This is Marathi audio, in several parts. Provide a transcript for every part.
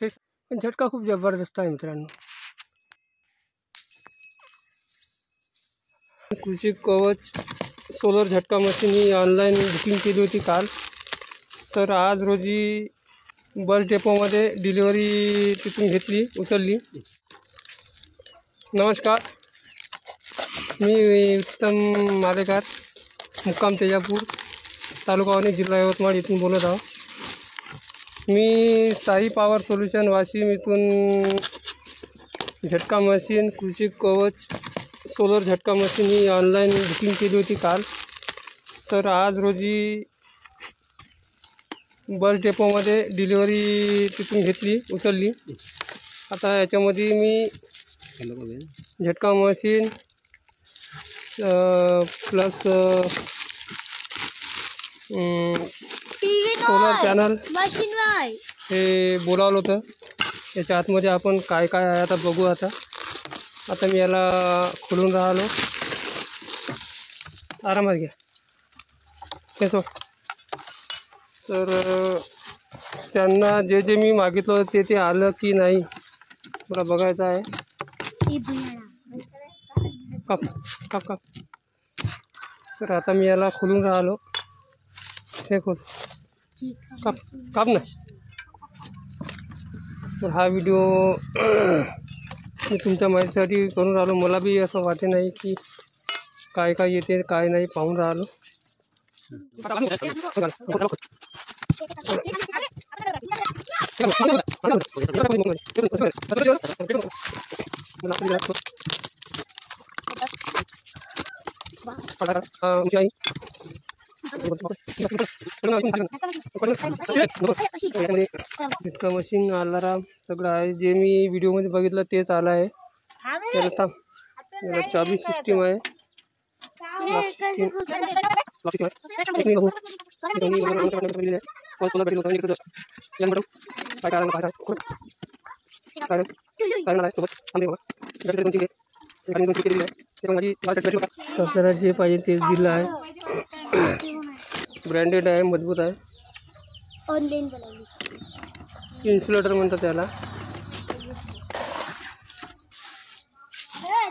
ते पण झटका खूप जबरदस्त आहे मित्रांनो। कृषी कवच सोलर झटका मशीन ही ऑनलाईन बुकिंग केली होती काल, तर आज रोजी बस डेपोमध्ये डिलिव्हरी तिथून उचलली। नमस्कार, मी उत्तम मालेकर, मुक्काम तेजापूर, तालुका वणी, जिल्हा यवतमाळ इथून बोलत आहो। मी साई पॉवर सोल्यूशन वाशिम इथून झटका मशीन कृषी कवच सोलर झटका मशीन ही ऑनलाईन बुकिंग केली होती काल, तर आज रोजी बस डेपोमध्ये डिलिव्हरी तिथून उचलली। आता याच्यामध्ये मी झटका मशीन प्लस सोलर पॅनल हे बोलावलं होतं। याच्या आतमध्ये आपण काय काय आहे आता बघू। आता मी याला खोलून राहिलो, आरामात घ्या केसो। तर त्यांना जे जे मी मागितलं होतं ते आलं की नाही मला बघायचं आहे। काप काप काप। तर आता मी याला खोलून राहिलो, हे खोल, काप काप ना। तर हा व्हिडिओ मी तुमच्या माहितीसाठी करून राहिलो। मला बी असं वाटते नाही की काय काय येते काय नाही, पाहून राहिलो। झटका मशीन, अलाराम सगळं आहे। जे मी व्हिडिओमध्ये बघितलं तेच आलं आहे। त्याला थांब, याला चाबी सिस्टीम आहे, आपल्याला जे पाहिजे तेच दिलं आहे। ब्रँडेड आहे, मजबूत आहे, इन्सुलेटर म्हणतात त्याला।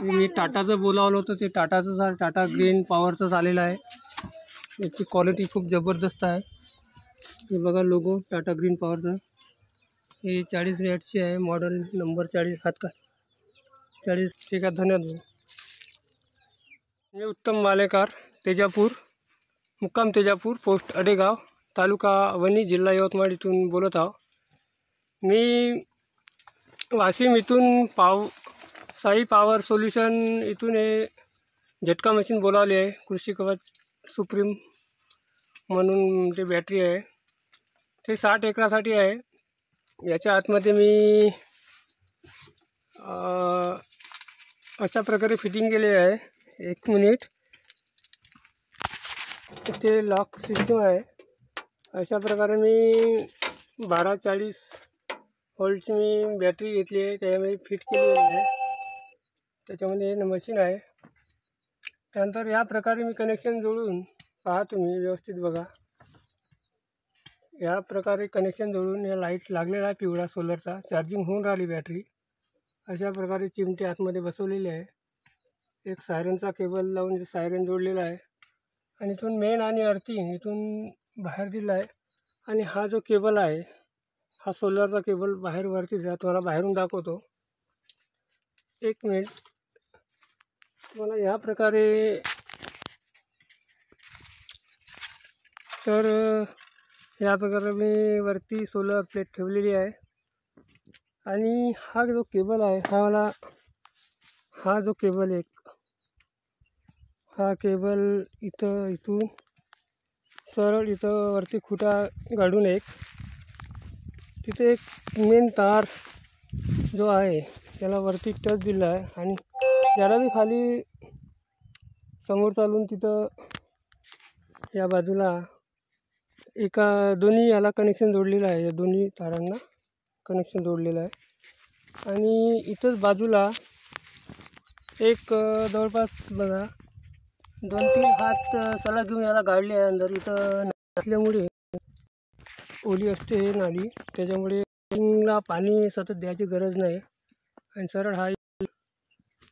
मी टाटाचं बोलावलं होतं, ते टाटाचं टाटा ग्रीन पॉवरचं आलेलं आहे। याची क्वालिटी खूप जबरदस्त आहे। हे बघा लोगो टाटा ग्रीन पॉवरचा। हे 40 वॅटची आहे, मॉडेल नंबर 40 हात का 40। ठीक आहे, धन्यवाद। मी उत्तम मालेकर, तेजापूर, मुक्काम तेजापूर, पोस्ट अडेगाव, तालुका वणी, जिल्हा यवतमाळ इथून बोलत आहो। मी वाशिम इथून साई पॉवर सोल्यूशन इथून हे झटका मशीन बोलावली आहे। कृषी कवच सुप्रीम म्हणून ते बॅटरी आहे, ते 60 एकरासाठी आहे। याच्या आतमध्ये मी अशा प्रकारे फिटिंग केली आहे। एक मिनिट, ते लॉक सिस्टम आहे। अशा प्रकारे मी 1240 व्होल्टची मी बॅटरी घेतली आहे, त्यामध्ये फिट केलेली आहे। त्याच्यामध्ये हे मशीन आहे। त्यानंतर या प्रकारे मी कनेक्शन जोडून पहा, तुम्ही व्यवस्थित बघा। या प्रकारे कनेक्शन जोडून या लाईट लागलेला आहे पिवळा सोलरचा, चार्जिंग होऊन राहिली बॅटरी। अशा प्रकारे चिमटे आतमध्ये बसवलेले आहे। एक सायरनचा केबल लावून सायरन जोडलेला आहे, आणि इथून मेन आणि अर्थिंग इथून बाहेर दिला आहे। आणि हा जो केबल आहे, हा सोलरचा केबल बाहेर वरती जातो, तुम्हाला बाहेरून दाखवतो। एक मिनिट, मला या प्रकारे, तर या प्रकारे मी वरती सोलर प्लेट ठेवलेली आहे। आणि हा जो केबल आहे, हा जो केबल हा केबल इथून सरळ इथं वरती खुटा गाडून तिथे एक मेन तार जो आहे त्याला वरती टच दिला आहे, आणि त्याला बी खाली समोर चालून तिथं या बाजूला दोन्ही याला कनेक्शन जोडलेलं आहे। या दोन्ही तारांना कनेक्शन जोडलेलं आहे। आणि इथंच बाजूला एक जवळपास बघा 2-3 हात सला घेऊन याला गाडले आहे अंदर। इथं नसल्यामुळे ओली असते नाली, त्याच्यामुळे मशीनला पाणी सतत द्यायची गरज नाही आणि सरळ हा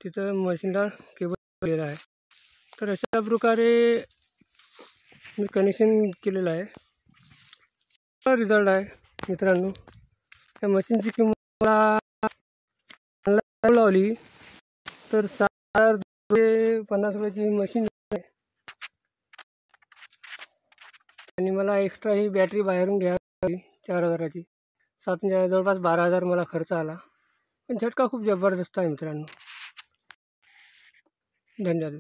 तिथं मशीनला केबल दिलेला आहे. तर अशा प्रकारे मी कनेक्शन केलेलं आहे. रिझल्ट आहे मित्रांनो. त्या मशीनची किंमत मला लावली तर 6,50 रुपयाची मशीन आहे आणि मला एक्स्ट्रा ही बॅटरी बाहेरून घ्यावी लागली 4,000ची. जवळपास 12,000 मला खर्च आला. पण झटका खूप जबरदस्त आहे मित्रांनो. धन्यवाद.